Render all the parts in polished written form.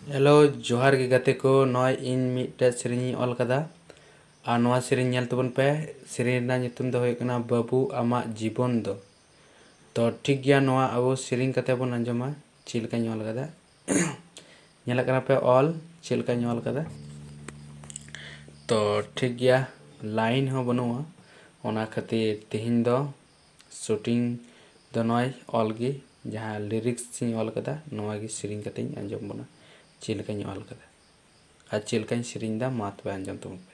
Hello जोहार गे गाते को नॉय इन मिट्टे सेरेनी ऑल कदा आ नोआ सेरेनी नेल तबन पे सेरेनी ना nyutum दो होय कना बाबू आमा जीवन दो तो ठीक गया नोआ अब सेरेनी कते बन अंजमा चिलका ᱧᱚᱞ कदा नेला कना पे ऑल चिलका ᱧᱚᱞ कदा तो ठीक गया लाइन हो बनुआ ओना खातिर तिहिन दो शूटिंग दो नॉय ऑल गी जहां लिरिक्स सिंग ऑल कदा नोआ गी सेरेनी कते अंजम बना चिलका ᱧᱚᱞ कदा आ चिलका सेरेनी दा मात पे अंजम तुम पे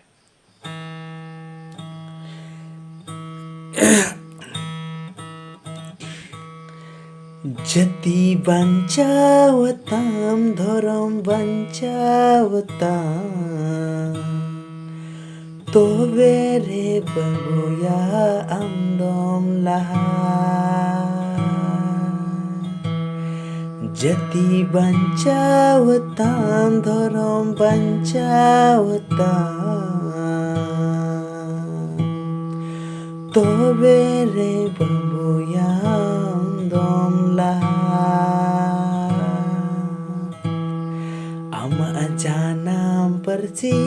जति बांचावताम धरम बांचावताम तोबे रे बाबुया आमदम लाहा जति बांचावताम धरम बांचावताम तोबे रे बाबुया आमदम लाहा आमा जानam perci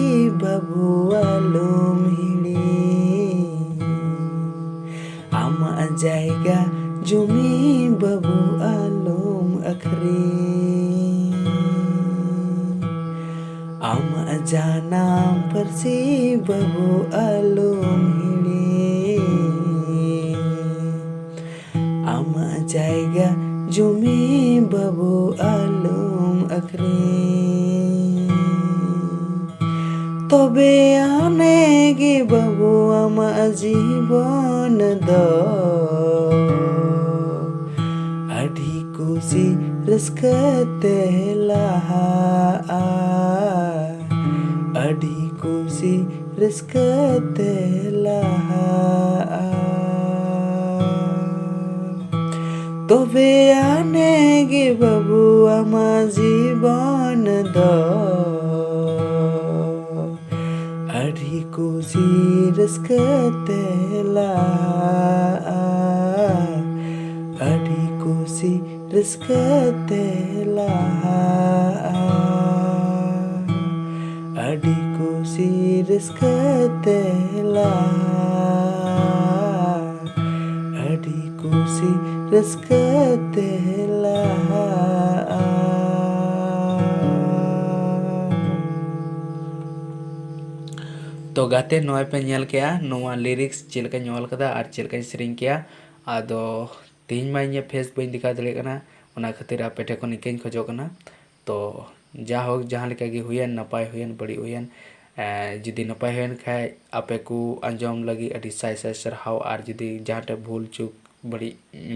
babu alum hili ama jaiga jumi babu alum akhri ama janam perci babu alum hili ama jaiga jumi babu alum akhri तबे आनेगी बाबू आमा जीवन दो अड़ी खुशी रस्कते लाहा अड़ी खुशी रस्कते लाहा तबे आनेगी बाबू आमा जीवन दो अड़ी खुशी रस्कते लाहा अड़ी खुशी रस्कते लाहा अड़ी खुशी रस्कते लाहा अड़ी खुशी रस्कते लाहा तो गाते नोए पे नेल किया नोआ लिरिक्स चिलका ᱧᱚᱞ कदा और चिलका सेरेनी किया आदो तीन मा इन फेस बई दिखा दले कना ओना खातिर आपे ठे कोन इकेन खोजो कना तो जा हो जहां लेका गे हुयन नपाय हुयन बड़ी हुयन जुदी नपाय हुयन खाय आपे को अंजम लगी अडी साय साय सरहाव और जुदी जहां भूल चूक बड़ी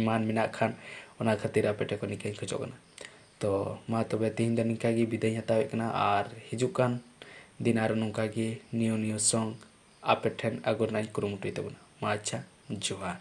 मान मिना खान ओना खातिर आपे ठे कोन इकेन खोजो कना तो मा तबे तीन दिन निका गी विदाय हतावे कना और हिजुकान दिन आरो नोंका गी नियो नियो सॉन्ग आपे ठेन अगुरनाय कुरुमुटुय तबना मा अच्छा जोहार।